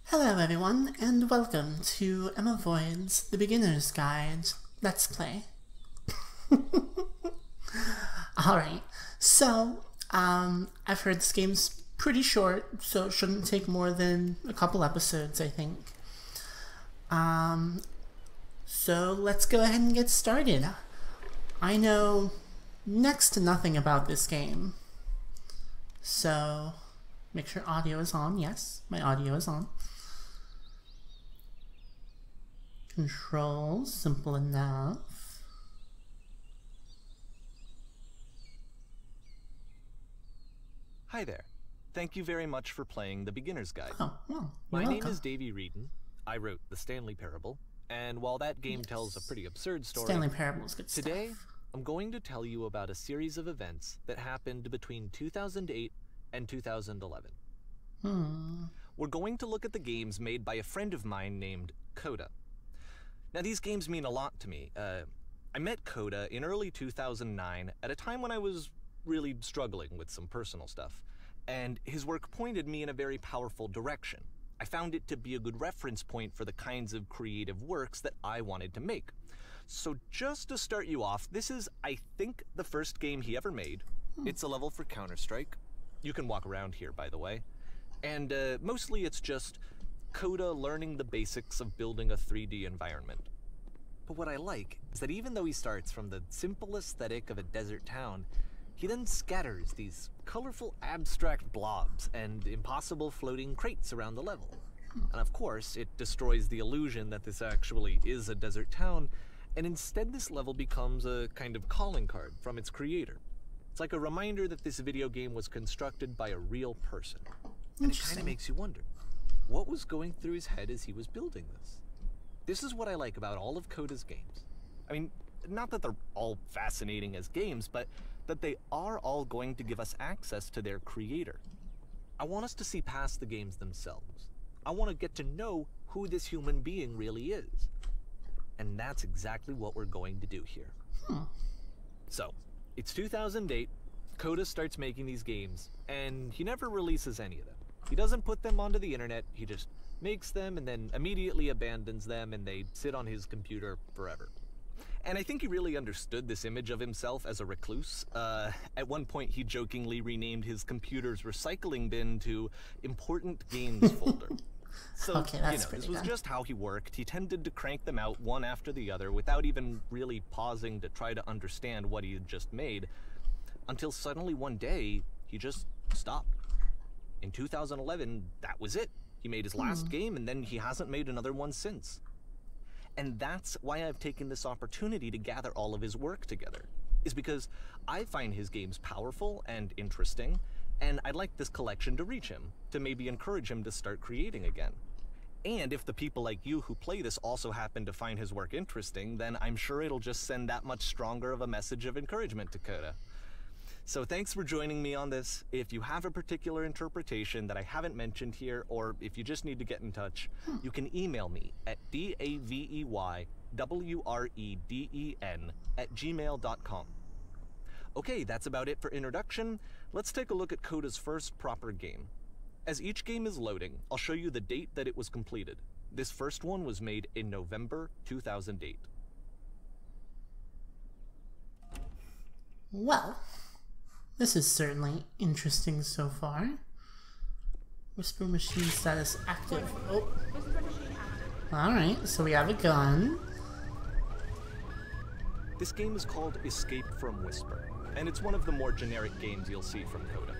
Hello everyone, and welcome to emmavoid's The Beginner's Guide Let's Play. Alright, so, I've heard this game's pretty short, so it shouldn't take more than a couple episodes, I think. So let's go ahead and get started. I know next to nothing about this game, so make sure audio is on. Yes, my audio is on. Controls, simple enough. Hi there. Thank you very much for playing The Beginner's Guide. Oh, well, My welcome. name is Davey Reedon. I wrote The Stanley Parable, and while that game tells a pretty absurd story, Stanley Parable is good today stuff. I'm going to tell you about a series of events that happened between 2008 and 2011. We're going to look at the games made by a friend of mine named Coda. Now, these games mean a lot to me. I met Coda in early 2009 at a time when I was really struggling with some personal stuff, and his work pointed me in a very powerful direction. I found it to be a good reference point for the kinds of creative works that I wanted to make. So just to start you off, this is, I think, the first game he ever made. It's a level for Counter-Strike. You can walk around here, by the way. And mostly it's just Coda learning the basics of building a 3D environment. But what I like is that even though he starts from the simple aesthetic of a desert town, he then scatters these colorful abstract blobs and impossible floating crates around the level. And of course, it destroys the illusion that this actually is a desert town, and instead this level becomes a kind of calling card from its creator. It's like a reminder that this video game was constructed by a real person. And it kind of makes you wonder, what was going through his head as he was building this? This is what I like about all of Coda's games. I mean, not that they're all fascinating as games, but that they are all going to give us access to their creator. I want us to see past the games themselves. I want to get to know who this human being really is. And that's exactly what we're going to do here. So, it's 2008, Coda starts making these games, and he never releases any of them. He doesn't put them onto the internet, he just makes them and then immediately abandons them, and they sit on his computer forever. And I think he really understood this image of himself as a recluse. At one point, he jokingly renamed his computer's recycling bin to Important Games Folder. So, Okay, that's this was just how he worked. He tended to crank them out one after the other without even really pausing to try to understand what he had just made, until suddenly one day, he just stopped. In 2011, that was it. He made his last game, and then he hasn't made another one since. And that's why I've taken this opportunity to gather all of his work together, is because I find his games powerful and interesting, and I'd like this collection to reach him, to maybe encourage him to start creating again. And if the people like you who play this also happen to find his work interesting, then I'm sure it'll just send that much stronger of a message of encouragement to Coda. So thanks for joining me on this. If you have a particular interpretation that I haven't mentioned here, or if you just need to get in touch, you can email me at daveywreden@gmail.com. Okay, that's about it for introduction. Let's take a look at Coda's first proper game. As each game is loading, I'll show you the date that it was completed. This first one was made in November 2008. Well, this is certainly interesting so far. Whisper machine status active. Oh. Alright, so we have a gun. This game is called Escape from Whisper, and it's one of the more generic games you'll see from Coda.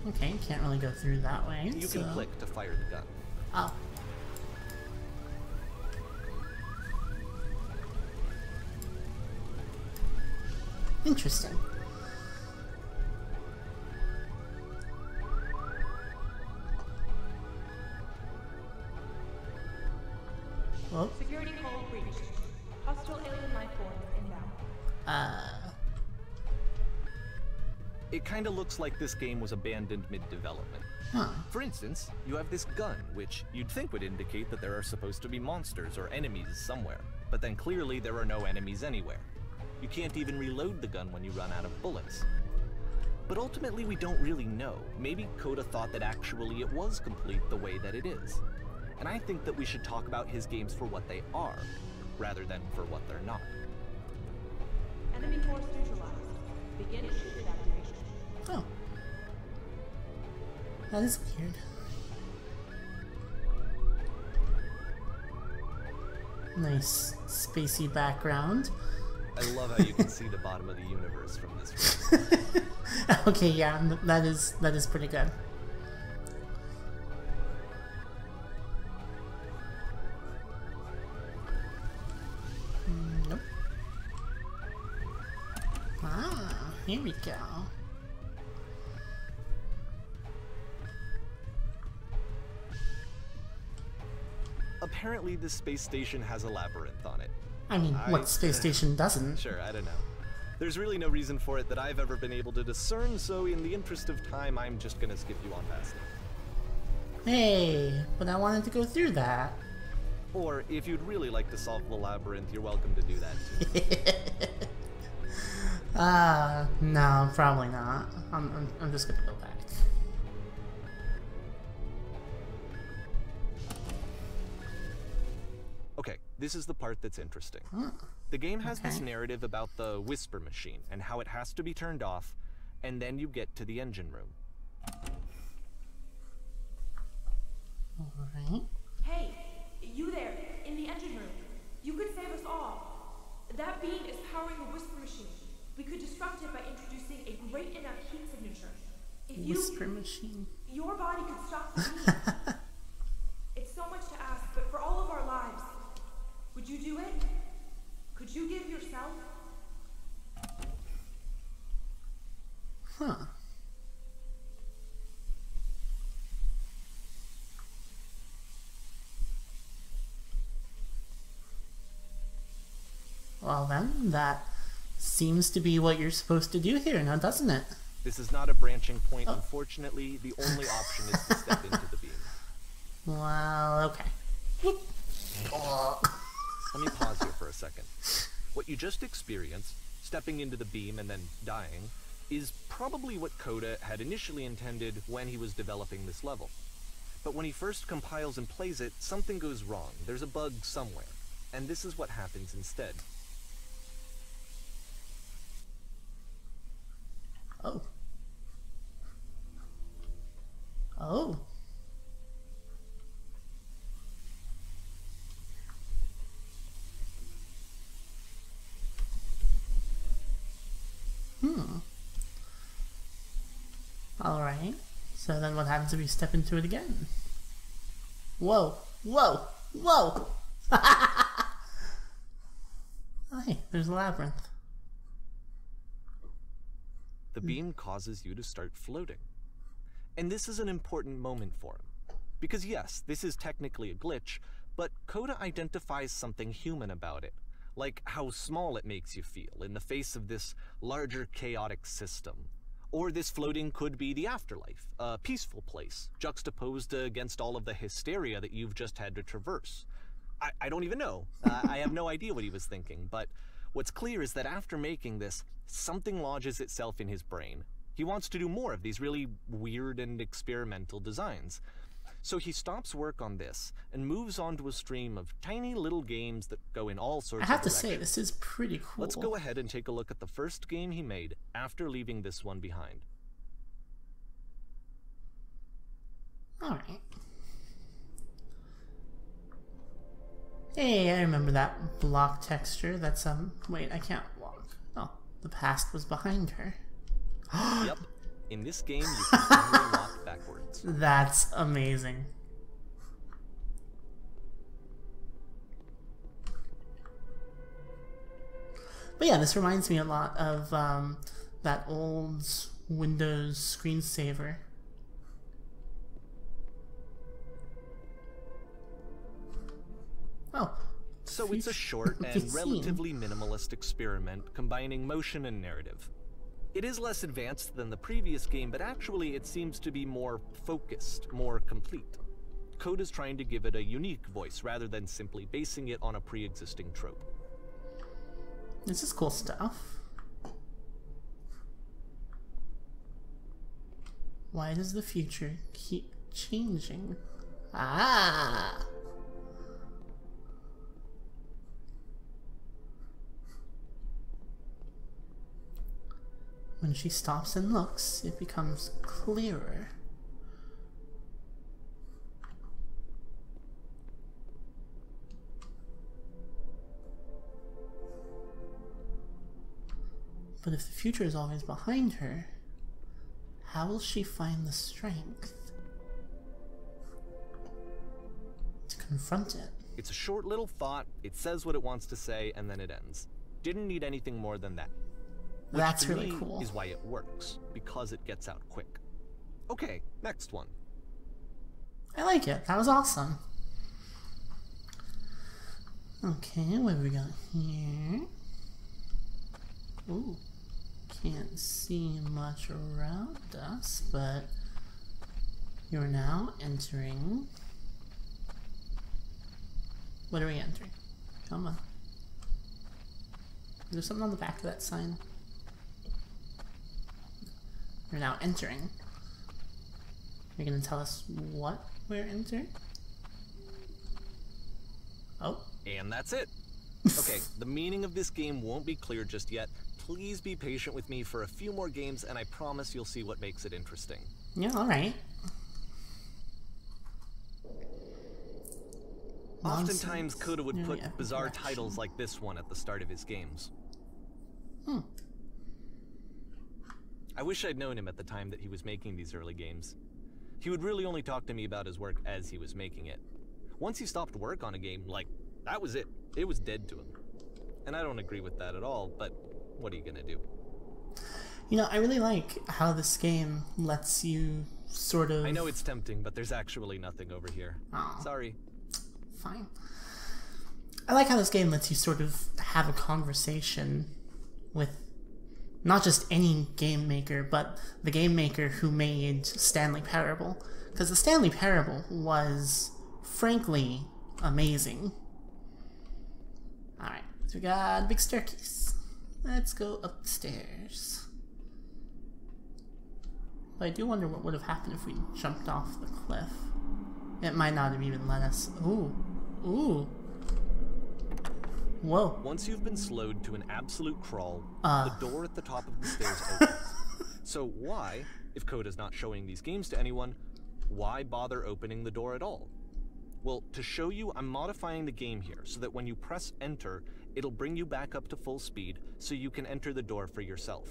Okay, can't really go through that way. You can click to fire the gun. Oh. Interesting. Whoa. Security call breached. Hostile alien life forms inbound. It kinda looks like this game was abandoned mid-development. For instance, you have this gun, which you'd think would indicate that there are supposed to be monsters or enemies somewhere, but then clearly there are no enemies anywhere. You can't even reload the gun when you run out of bullets. But ultimately, we don't really know. Maybe Coda thought that actually it was complete the way that it is. And I think that we should talk about his games for what they are, rather than for what they're not. Enemy force neutralized. Begin ship activation. Oh. That is weird. Nice spacey background. I love how you can see the bottom of the universe from this room. Okay, yeah, that is pretty good. Nope. Ah, here we go. Apparently, this space station has a labyrinth on it. I mean, what space station doesn't? Sure, I don't know. There's really no reason for it that I've ever been able to discern, so in the interest of time, I'm just gonna skip you on past it. Hey, but I wanted to go through that. Or, if you'd really like to solve the labyrinth, you're welcome to do that too. No, probably not. I'm just gonna go back. Okay, this is the part that's interesting. The game has this narrative about the whisper machine and how it has to be turned off, and then you get to the engine room. Alright. Hey, you there, in the engine room. You could save us all. That beam is powering the whisper machine. We could disrupt it by introducing a great enough heat signature. If Whisper machine. Your body could stop the beam. It's so much to ask, but for all of our lives, would you do it? Could you give yourself? Huh. Well then, that seems to be what you're supposed to do here now, doesn't it? This is not a branching point, unfortunately. The only option is to step into the beam. Well, okay. Let me pause here for a second. What you just experienced, stepping into the beam and then dying, is probably what Coda had initially intended when he was developing this level. But when he first compiles and plays it, something goes wrong. There's a bug somewhere. And this is what happens instead. Oh. Oh. Alright. So then what happens if we step into it again? Whoa. Whoa. Whoa! Oh, hey, there's a labyrinth. The beam causes you to start floating. And this is an important moment for him. Because yes, this is technically a glitch, but Coda identifies something human about it. Like how small it makes you feel in the face of this larger chaotic system. Or this floating could be the afterlife, a peaceful place, juxtaposed against all of the hysteria that you've just had to traverse. I don't even know. I have no idea what he was thinking, but what's clear is that after making this, something lodges itself in his brain. He wants to do more of these really weird and experimental designs. So he stops work on this and moves on to a stream of tiny little games that go in all sorts of directions. I have to say, this is pretty cool. Let's go ahead and take a look at the first game he made after leaving this one behind. Alright. Hey, I remember that block texture. That's, wait, I can't walk. Oh, the past was behind her. Yep. In this game, you can only walk backwards. That's amazing. But yeah, this reminds me a lot of that old Windows screensaver. Oh. So it's a short and relatively minimalist experiment combining motion and narrative. It is less advanced than the previous game, but actually it seems to be more focused, more complete. Coda's trying to give it a unique voice rather than simply basing it on a pre-existing trope. This is cool stuff. Why does the future keep changing? Ah! When she stops and looks, it becomes clearer. But if the future is always behind her, how will she find the strength to confront it? It's a short little thought, it says what it wants to say, and then it ends. Didn't need anything more than that. Which That's to really me cool. Is why it works, because it gets out quick. Okay, next one. I like it. That was awesome. Okay, what have we got here? Ooh. Can't see much around us, but you're now entering. What are we entering? Come on. Is there something on the back of that sign? You're now entering. You're gonna tell us what we're entering? Oh. And that's it. Okay, the meaning of this game won't be clear just yet. Please be patient with me for a few more games, and I promise you'll see what makes it interesting. Yeah, alright. Oftentimes, Coda would Nearly put epic bizarre collection. titles like this one at the start of his games. I wish I'd known him at the time that he was making these early games. He would really only talk to me about his work as he was making it. Once he stopped work on a game, like, that was it. It was dead to him. And I don't agree with that at all, but what are you gonna do? You know, I really like how this game lets you sort of... I know it's tempting, but there's actually nothing over here. Aw. Sorry. Fine. I like how this game lets you sort of have a conversation with not just any game maker, but the game maker who made Stanley Parable. Because the Stanley Parable was, frankly, amazing. Alright, so we got a big staircase. Let's go upstairs. But I do wonder what would have happened if we jumped off the cliff. It might not have even let us... Ooh. Ooh. Whoa. Once you've been slowed to an absolute crawl, the door at the top of the stairs opens. So why, if Coda's not showing these games to anyone, why bother opening the door at all? Well, to show you, I'm modifying the game here so that when you press enter, it'll bring you back up to full speed so you can enter the door for yourself.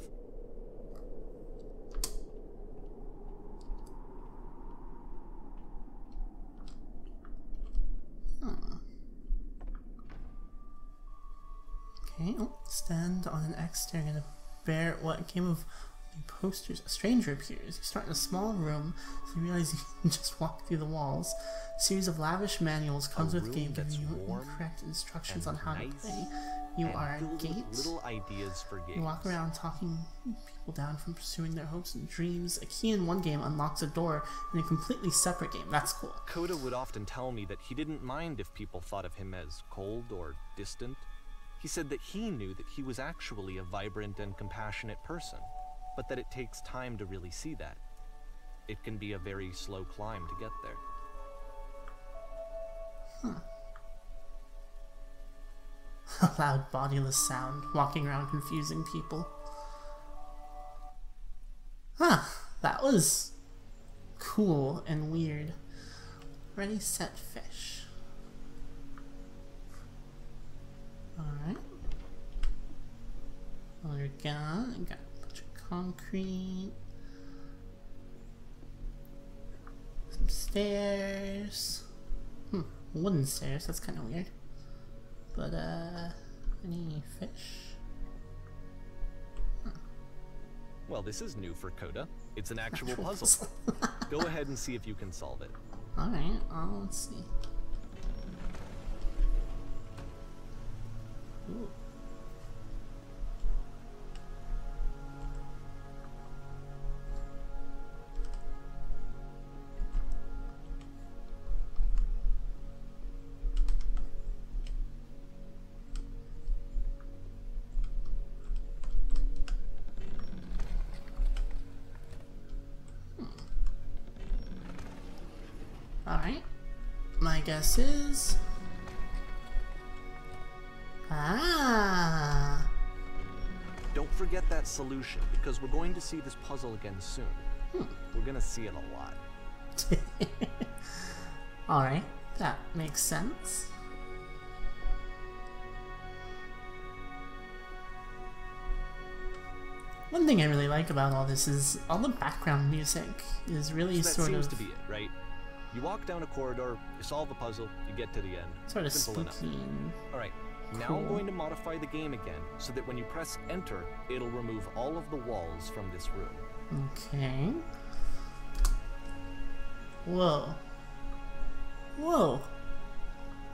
Okay, stand on an X staring at a bear. What game of posters? A stranger appears. You start in a small room, so you realize you can just walk through the walls. A series of lavish manuals comes with game giving you incorrect instructions on how to play. You are a gate. Little ideas for games. You walk around talking people down from pursuing their hopes and dreams. A key in one game unlocks a door in a completely separate game. That's cool. Coda would often tell me that he didn't mind if people thought of him as cold or distant. He said that he knew that he was actually a vibrant and compassionate person, but that it takes time to really see that. It can be a very slow climb to get there. A loud, bodiless sound, walking around confusing people. That was cool and weird. Ready, set, fish. Alright. Another gun. Got a bunch of concrete. Some stairs. Wooden stairs. That's kind of weird. But, any fish? Well, this is new for Coda. It's an actual puzzle. Go ahead and see if you can solve it. Alright, let's see. Ooh. Alright. My guess is... Ah! Don't forget that solution, because we're going to see this puzzle again soon. We're gonna see it a lot. Alright, that makes sense. One thing I really like about all this is all the background music is really so that sort seems of... to be it, right? You walk down a corridor, you solve a puzzle, you get to the end. Sort of Simple spooky enough. and... Alright, now cool. I'm going to modify the game again, so that when you press enter, it'll remove all of the walls from this room. Okay. Whoa. Whoa.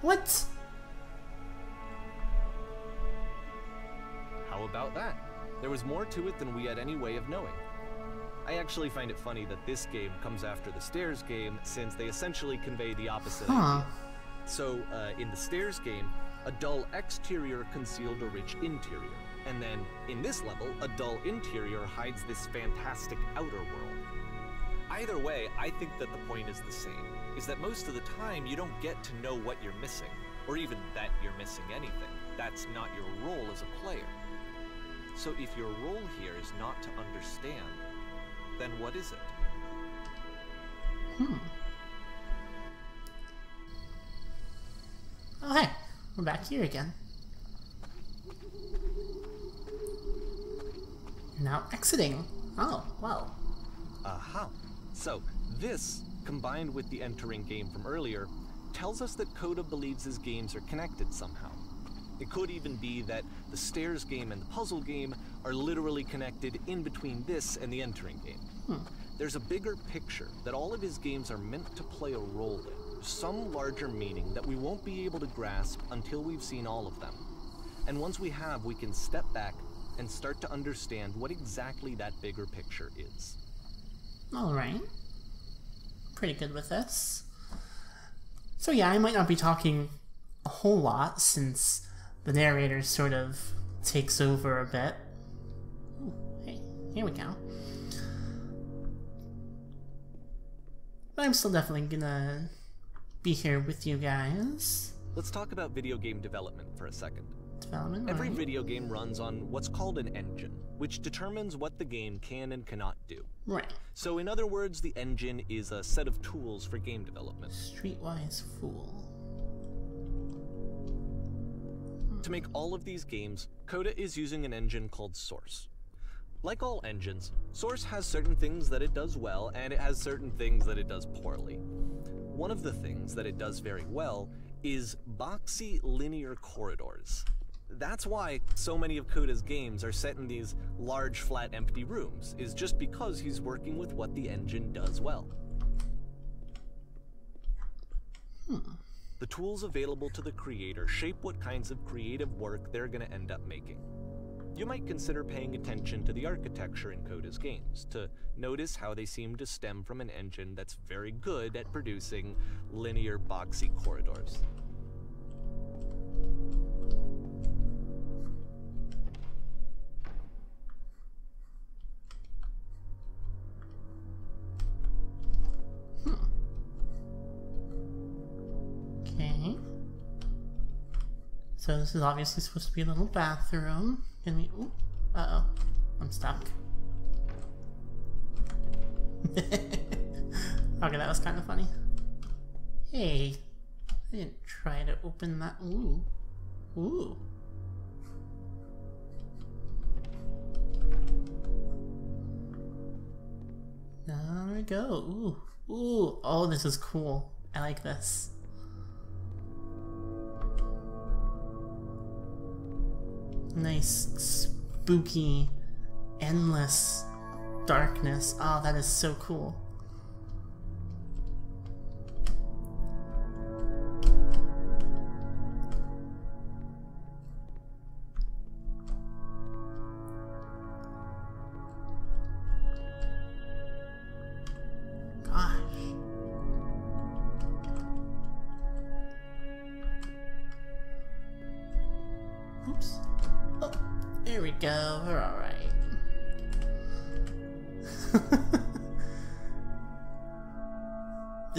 What? How about that? There was more to it than we had any way of knowing. I actually find it funny that this game comes after the Stairs game, since they essentially convey the opposite idea. So, in the Stairs game, a dull exterior concealed a rich interior. And then, in this level, a dull interior hides this fantastic outer world. Either way, I think that the point is the same, is that most of the time you don't get to know what you're missing, or even that you're missing anything. That's not your role as a player. So if your role here is not to understand, then what is it? Oh hey, we're back here again. You're now exiting. Oh, wow. Aha. So, this, combined with the entering game from earlier, tells us that Coda believes his games are connected somehow. It could even be that the Stairs game and the puzzle game are literally connected in between this and the entering game. There's a bigger picture that all of his games are meant to play a role in, some larger meaning that we won't be able to grasp until we've seen all of them. And once we have, we can step back and start to understand what exactly that bigger picture is. Alright. Pretty good with this. So yeah, I might not be talking a whole lot since the narrator sort of takes over a bit. Ooh, hey, here we go. But I'm still definitely gonna be here with you guys. Let's talk about video game development for a second. Development, Every right. video game runs on what's called an engine, which determines what the game can and cannot do. Right. So in other words, the engine is a set of tools for game development. Streetwise Fool. To make all of these games, Coda is using an engine called Source. Like all engines, Source has certain things that it does well, and it has certain things that it does poorly. One of the things that it does very well is boxy linear corridors. That's why so many of Coda's games are set in these large, flat, empty rooms, is just because he's working with what the engine does well. The tools available to the creator shape what kinds of creative work they're going to end up making. You might consider paying attention to the architecture in Coda's games, to notice how they seem to stem from an engine that's very good at producing linear, boxy corridors. Okay. So this is obviously supposed to be a little bathroom. Can we... Ooh. Uh-oh. I'm stuck. Okay, that was kind of funny. Hey. I didn't try to open that... Ooh. Ooh. There we go. Ooh. Ooh. Oh, this is cool. I like this. Nice, spooky, endless darkness. Oh, that is so cool. Gosh. Oops. Oh, there we go. We're alright.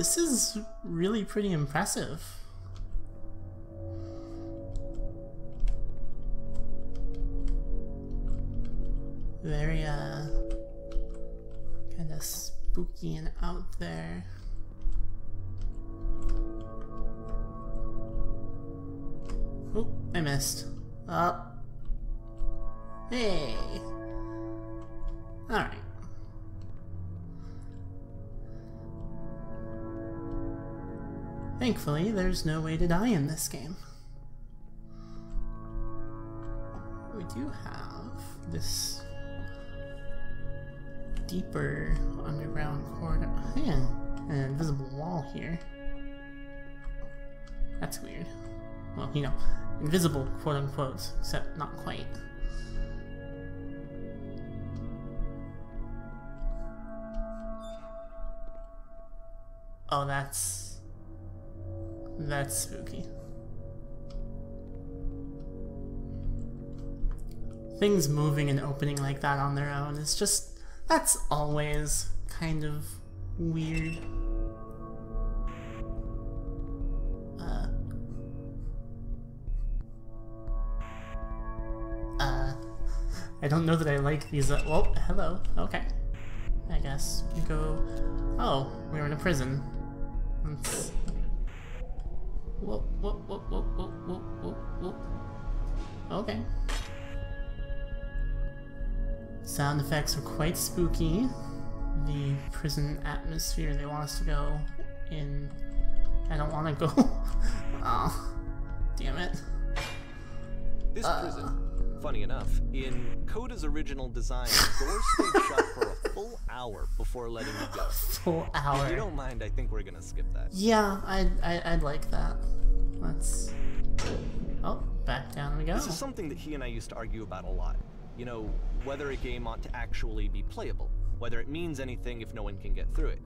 this is really pretty impressive. Very, kind of spooky and out there. Oh, I missed. Oh. Hey. Alright. Thankfully, there's no way to die in this game. We do have this deeper underground corridor. Man, an invisible wall here. That's weird. Well, you know, invisible, quote unquote, except not quite. Oh, that's spooky. Things moving and opening like that on their own is just, that's always kind of weird. I don't know that I like these, well, hello, okay. I guess we go, oh, we're in a prison. Let's, whoop, whoop, whoop, whoop, whoop, whoop, whoop, whoop. Okay. Sound effects are quite spooky. The prison atmosphere they want us to go in. I don't want to go. Oh, damn it. This prison, funny enough, in Coda's original design, doors stayed shut for a full hour before letting you go. Full hour. If you don't mind, I think we're gonna skip that. Yeah, I'd like that. Let's. Oh, back down we go. This is something that he and I used to argue about a lot. You know, whether a game ought to actually be playable, whether it means anything if no one can get through it.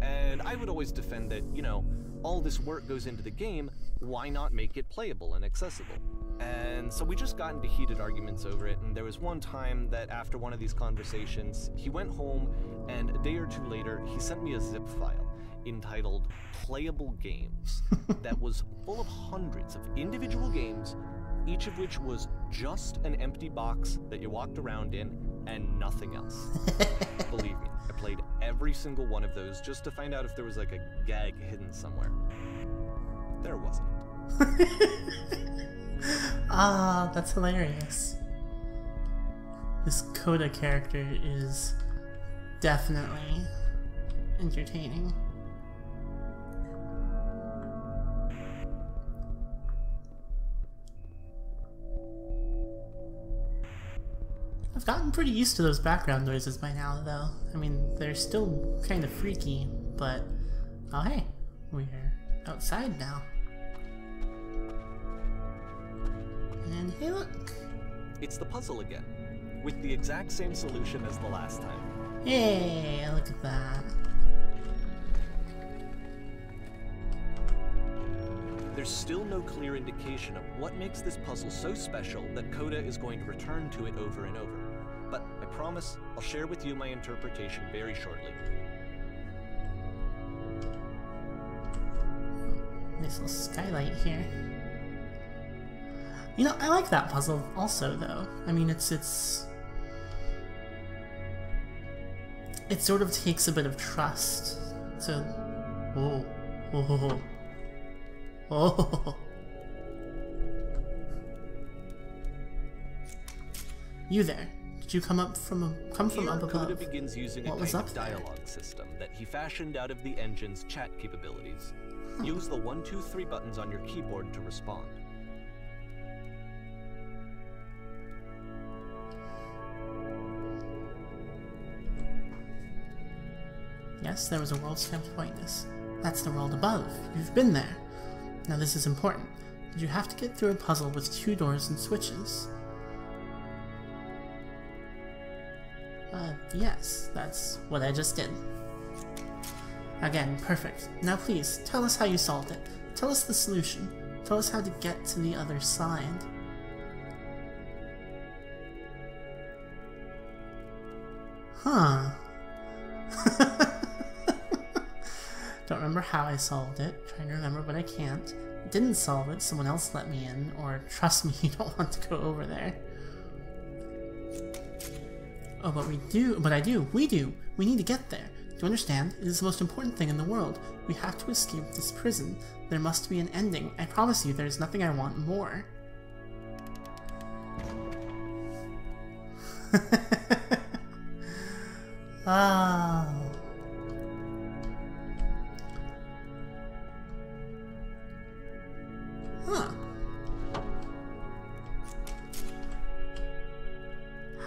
And I would always defend that, you know, all this work goes into the game, why not make it playable and accessible? And so we just got into heated arguments over it, and there was one time that after one of these conversations, he went home, and a day or two later, he sent me a zip file entitled Playable Games that was full of hundreds of individual games, each of which was just an empty box that you walked around in and nothing else. Believe me, I played every single one of those just to find out if there was like a gag hidden somewhere. There wasn't. Ah, that's hilarious. This Coda character is definitely entertaining. I've gotten pretty used to those background noises by now, though. I mean, they're still kind of freaky, but... Oh hey, we're outside now. And hey look! It's the puzzle again, with the exact same solution as the last time. Hey, look at that. There's still no clear indication of what makes this puzzle so special that Coda is going to return to it over and over. But I promise I'll share with you my interpretation very shortly. Nice little skylight here. You know, I like that puzzle also, though. I mean, it sort of takes a bit of trust to... Whoa. Whoa. Oh. You there? Did you come from up above? Coda begins using What a was kind up of there? dialogue system that he fashioned out of the engine's chat capabilities. Use the 1, 2, 3 buttons on your keyboard to respond. Yes, there was a world stamped whiteness. That's the world above. You've been there. Now this is important. Did you have to get through a puzzle with 2 doors and switches? Yes, that's what I just did. Again, perfect. Now please, tell us how you solved it. Tell us the solution. Tell us how to get to the other side. Huh. Don't remember how I solved it. Trying to remember, but I can't. Didn't solve it, someone else let me in, or trust me, you don't want to go over there. Oh, but we do. We need to get there. Do you understand? It is the most important thing in the world. We have to escape this prison. There must be an ending. I promise you, there is nothing I want more. Ah. Huh.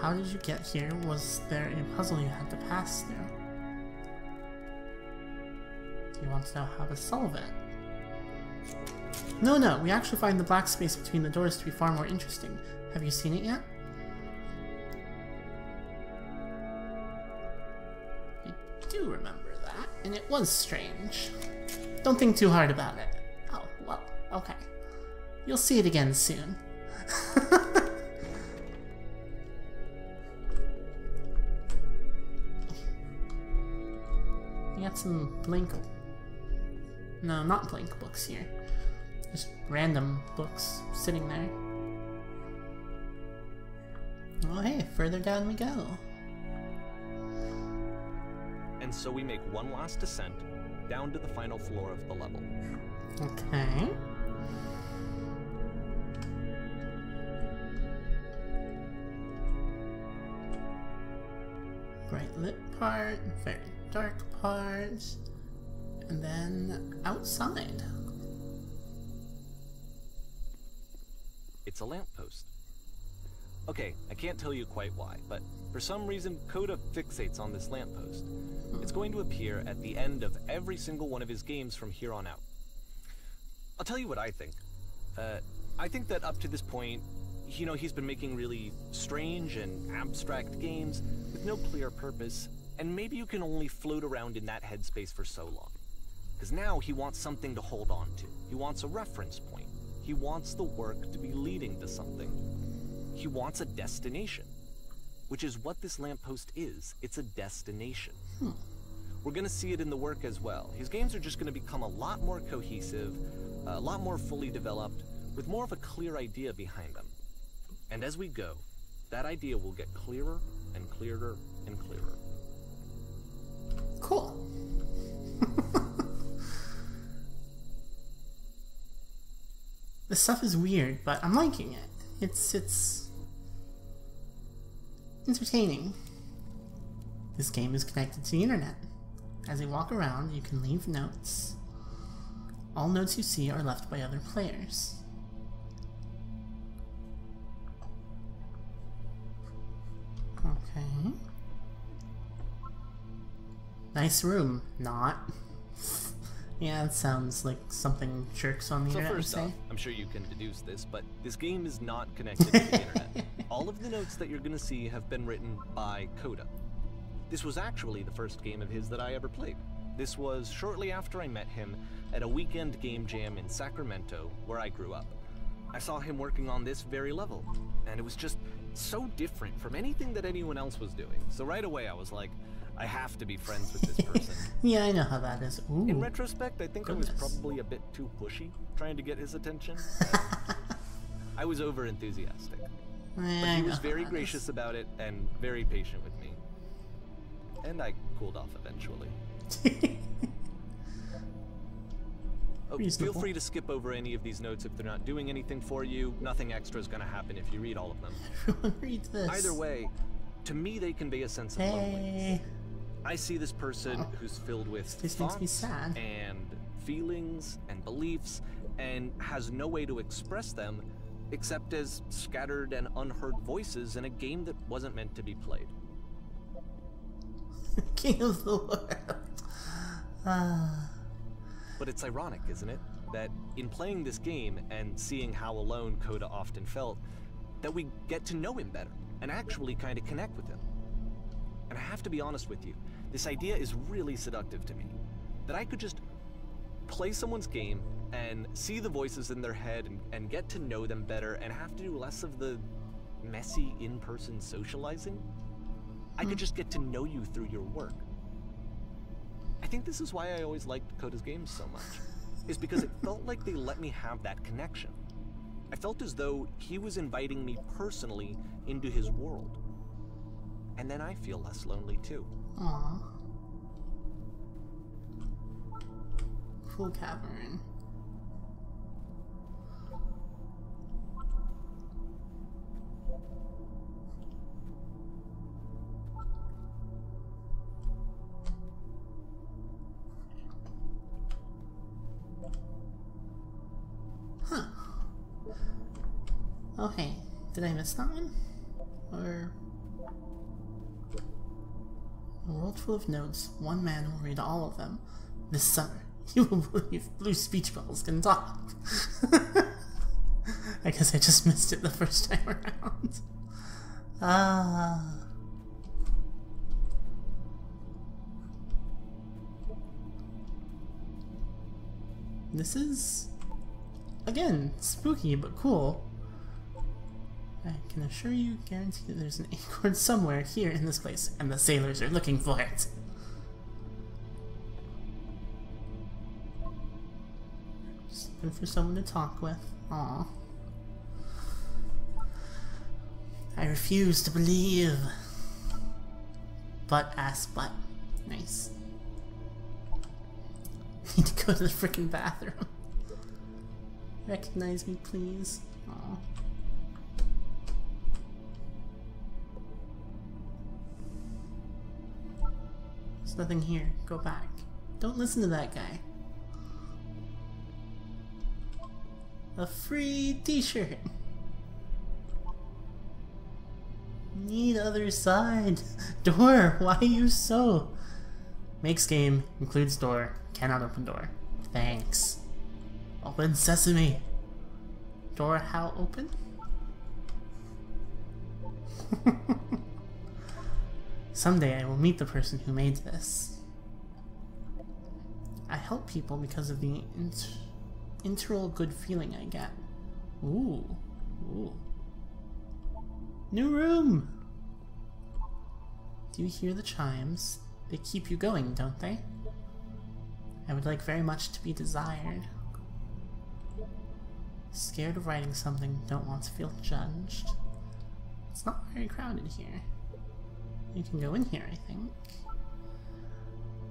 How did you get here? Was there a puzzle you had to pass through? Do you want to know how to solve it? No, we actually find the black space between the doors to be far more interesting. Have you seen it yet? I do remember that, and it was strange. Don't think too hard about it. Oh, well, okay. You'll see it again soon. You got some Blink... No, not Blink books here. Just random books sitting there. Oh hey, further down we go. And so we make one last descent down to the final floor of the level. Okay. Bright lit part, very dark part, and then outside. It's a lamppost. Okay, I can't tell you quite why, but for some reason Coda fixates on this lamppost. It's going to appear at the end of every single one of his games from here on out. I'll tell you what I think. I think that up to this point, you know, he's been making really strange and abstract games with no clear purpose, and maybe you can only float around in that headspace for so long. Because now he wants something to hold on to. He wants a reference point. He wants the work to be leading to something. He wants a destination, which is what this lamppost is. It's a destination. We're going to see it in the work as well. His games are just going to become a lot more cohesive, a lot more fully developed, with more of a clear idea behind them. And as we go, that idea will get clearer and clearer and clearer. Cool. This stuff is weird, but I'm liking it. It's entertaining. This game is connected to the internet. As you walk around, you can leave notes. All notes you see are left by other players. Okay. Nice room. Not. Yeah, it sounds like something jerks on the internet would say. So first off, I'm sure you can deduce this, but this game is not connected to the internet. All of the notes that you're going to see have been written by Coda. This was actually the first game of his that I ever played. This was shortly after I met him at a weekend game jam in Sacramento, where I grew up. I saw him working on this very level, and it was just so different from anything that anyone else was doing. So right away I was like, I have to be friends with this person. Yeah, I know how that is. Ooh, in retrospect, I think I was probably a bit too pushy, trying to get his attention. I was over-enthusiastic. But he was very gracious about it and very patient with me. And I cooled off eventually. Oh, feel free to skip over any of these notes if they're not doing anything for you. Nothing extra is going to happen if you read all of them. Everyone read this. Either way, to me they convey a sense of loneliness. I see this person who's filled with thoughts and feelings and beliefs and has no way to express them except as scattered and unheard voices in a game that wasn't meant to be played. King of the world. But it's ironic, isn't it? That in playing this game and seeing how alone Coda often felt, that we get to know him better and actually kind of connect with him. And I have to be honest with you, this idea is really seductive to me. That I could just play someone's game and see the voices in their head and get to know them better and have to do less of the messy in-person socializing. I could just get to know you through your work. I think this is why I always liked Coda's games so much, is because it felt like they let me have that connection. I felt as though he was inviting me personally into his world. And then I feel less lonely too. Aww. Cool cavern. Huh. Oh hey, did I miss that one? Or... A world full of notes, one man will read all of them. This summer, you will believe blue speech bubbles can talk. I guess I just missed it the first time around. This is, again, spooky but cool. I can assure you, guarantee that there's an acorn somewhere here in this place, and the sailors are looking for it. Just looking for someone to talk with. Aww. I refuse to believe. Butt ass butt. Nice. Need to go to the freaking bathroom. Recognize me, please. Aww. There's nothing here. Go back. Don't listen to that guy. A free t-shirt. Need other side. Door, why are you so? Makes game, includes door, cannot open door. Thanks. Open sesame. Door how open? Someday I will meet the person who made this. I help people because of the internal good feeling I get. Ooh. Ooh. New room! Do you hear the chimes? They keep you going, don't they? I would like very much to be desired. Scared of writing something, don't want to feel judged. It's not very crowded here. You can go in here, I think.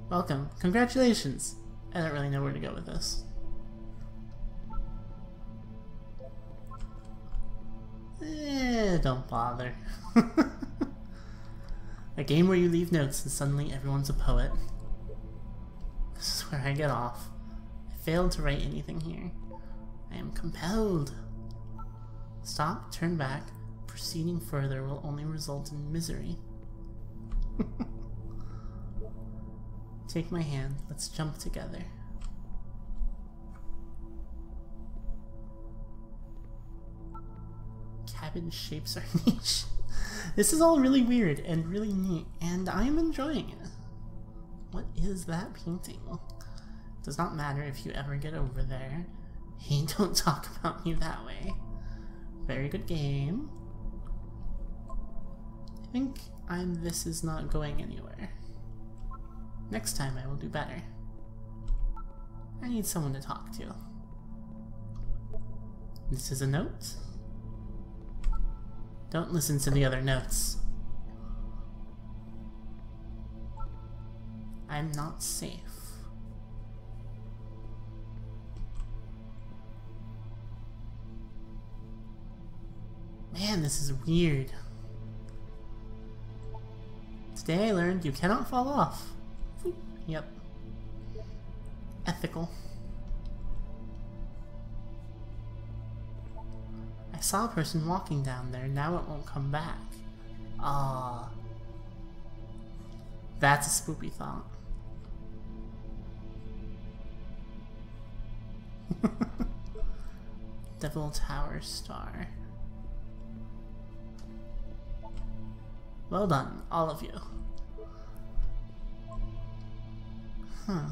Welcome. Congratulations! I don't really know where to go with this. Don't bother. A game where you leave notes and suddenly everyone's a poet. This is where I get off. I failed to write anything here. I am compelled. Stop, turn back. Proceeding further will only result in misery. Take my hand, let's jump together. Cabin shapes our niche. This is all really weird and really neat, and I'm enjoying it. What is that painting? Does not matter if you ever get over there. Hey, don't talk about me that way. Very good game. I think this is not going anywhere. Next time I will do better. I need someone to talk to. This is a note. Don't listen to the other notes. I'm not safe. Man, this is weird. Today I learned you cannot fall off. Yep. Ethical. I saw a person walking down there, now it won't come back. Ah. That's a spoopy thought. Devil Tower Star. Well done, all of you. Huh.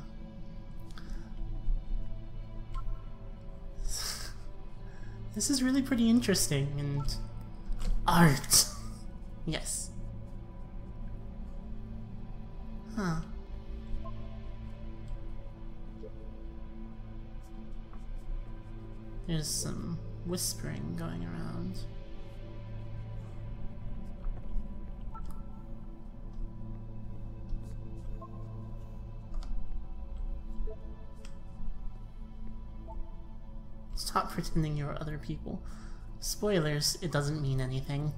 This is really pretty interesting, and art. Yes. Huh. There's some whispering going around. Stop pretending you're other people. Spoilers, it doesn't mean anything.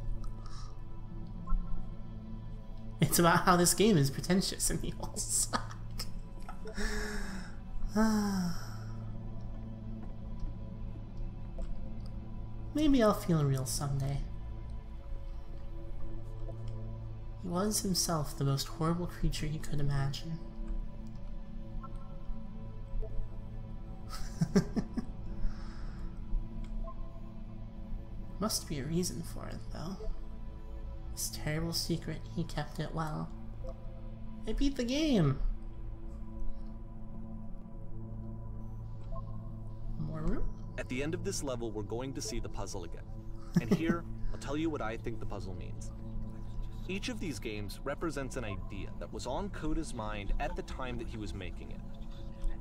It's about how this game is pretentious and you all suck. Maybe I'll feel real someday. He was himself the most horrible creature he could imagine. Must be a reason for it, though. This terrible secret, he kept it well. I beat the game! More room? At the end of this level, we're going to see the puzzle again. And here, I'll tell you what I think the puzzle means. Each of these games represents an idea that was on Coda's mind at the time that he was making it.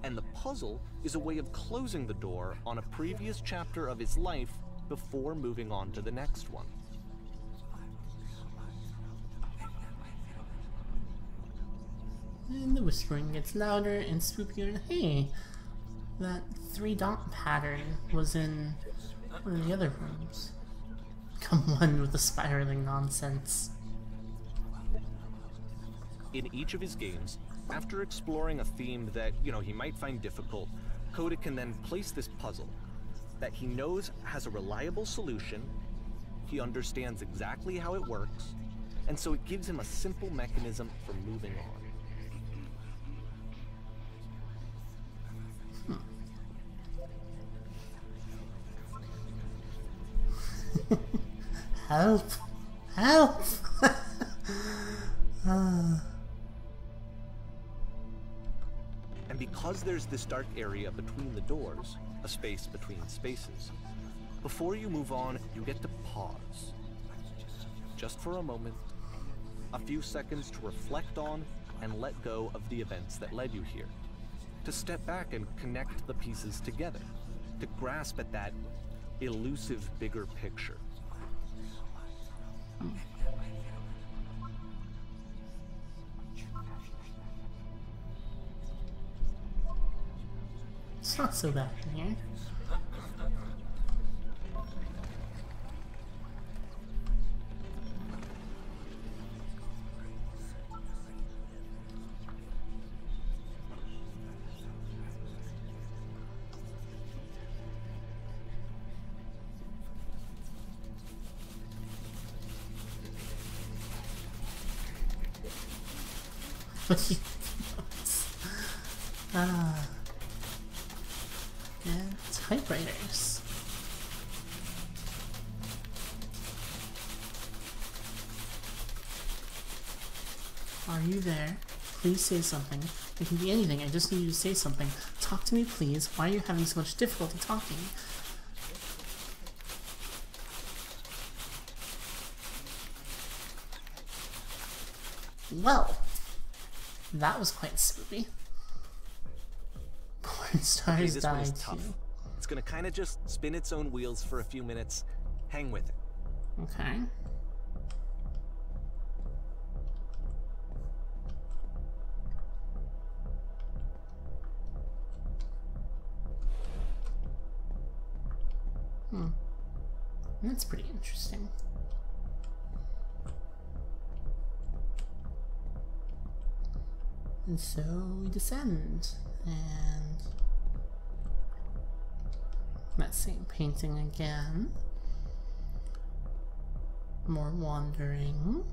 And the puzzle is a way of closing the door on a previous chapter of his life before moving on to the next one. And the whispering gets louder and spookier. Hey, that 3-dot pattern was in one of the other rooms. Come one with the spiraling nonsense. In each of his games, after exploring a theme that, he might find difficult, Coda can then place this puzzle that he knows has a reliable solution, he understands exactly how it works, and so it gives him a simple mechanism for moving on. Help! Help! And because there's this dark area between the doors, a space between spaces, before you move on, you get to pause. Just for a moment, a few seconds to reflect on and let go of the events that led you here. To step back and connect the pieces together. To grasp at that elusive bigger picture. It's not so bad in here. And typewriters. Are you there? Please say something. It can be anything, I just need you to say something. Talk to me, please. Why are you having so much difficulty talking? Well, that was quite spooky. Porn stars this one died is tough. too. It's gonna kind of just spin its own wheels for a few minutes. Hang with it. Okay. That's pretty interesting. And so we descend, and that same painting again. More wandering.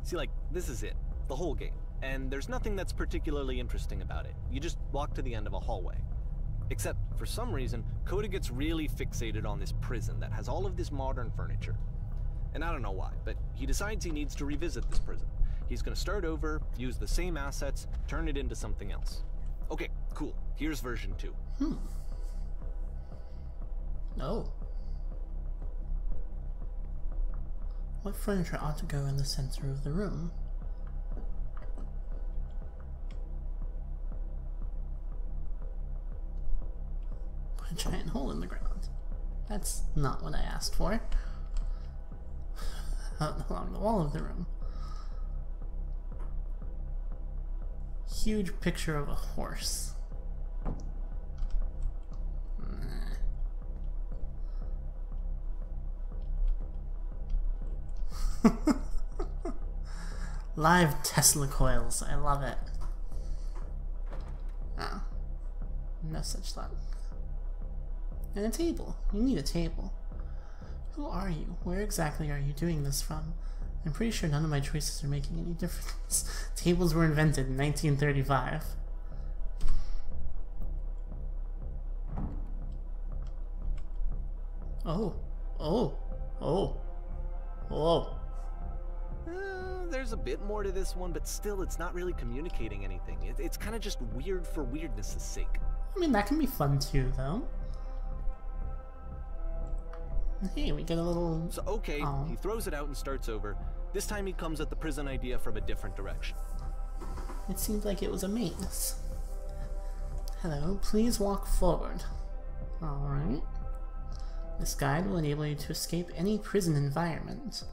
See, this is it. The whole game. And there's nothing that's particularly interesting about it. You just walk to the end of a hallway. Except, for some reason, Coda gets really fixated on this prison that has all of this modern furniture. And I don't know why, but he decides he needs to revisit this prison. He's gonna start over, use the same assets, turn it into something else. Okay, cool. Here's version 2. Oh. What furniture ought to go in the center of the room? giant hole in the ground. That's not what I asked for. Out along the wall of the room. Huge picture of a horse. Live Tesla coils. I love it. Oh. No such luck. And a table. You need a table. Who are you? Where exactly are you doing this from? I'm pretty sure none of my choices are making any difference. Tables were invented in 1935. Oh. Oh. Oh. Oh. There's a bit more to this one, but still, it's not really communicating anything. It's kind of just weird for weirdness' sake. I mean, that can be fun too, though. Hey, we get a little... So, okay, he throws it out and starts over. This time he comes at the prison idea from a different direction. It seemed like it was a maze. Hello, please walk forward. Alright. This guide will enable you to escape any prison environment.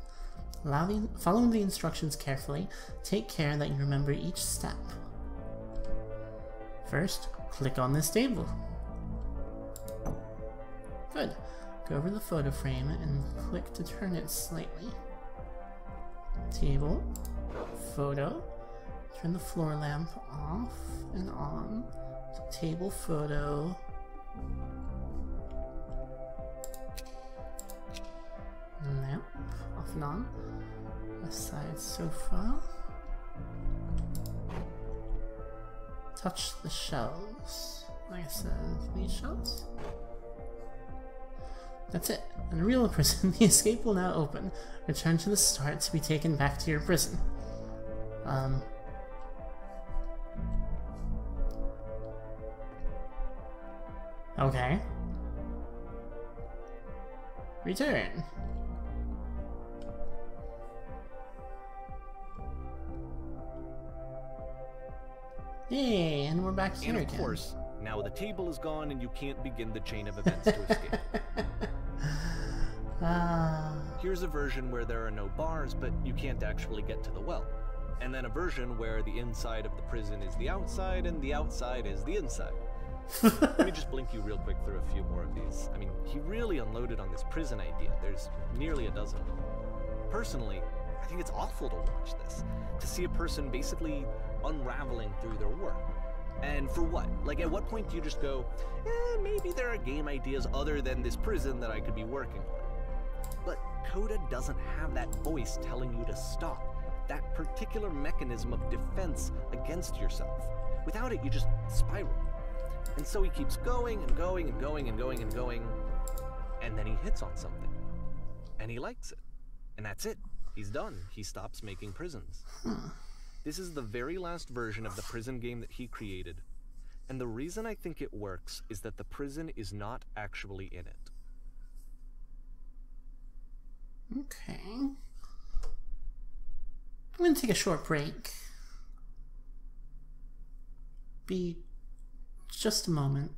Follow the instructions carefully. Take care that you remember each step. First, click on this table. Good. Go over the photo frame and click to turn it slightly. Table. Photo. Turn the floor lamp off and on. Table, photo. Lamp. Off and on. A side sofa. Touch the shelves. Like I said, these shelves. That's it. In a real prison, the escape will now open. Return to the start to be taken back to your prison. Okay. Return. Yay, and we're back here again. And of course, now the table is gone and you can't begin the chain of events to escape. Here's a version where there are no bars, but you can't actually get to the well. And then a version where the inside of the prison is the outside and the outside is the inside. Let me just blink you real quick through a few more of these. I mean, he really unloaded on this prison idea. There's nearly a dozen of them. Personally, I think it's awful to watch this. To see a person basically unraveling through their work. And for what? Like, at what point do you just go, maybe there are game ideas other than this prison that I could be working on? But Coda doesn't have that voice telling you to stop. That particular mechanism of defense against yourself. Without it, you just spiral. And so he keeps going and going and going and going and going, and then he hits on something. And he likes it. And that's it. He's done. He stops making prisons. This is the very last version of the prison game that he created. And the reason I think it works is that the prison is not actually in it. Okay. I'm going to take a short break. Be just a moment.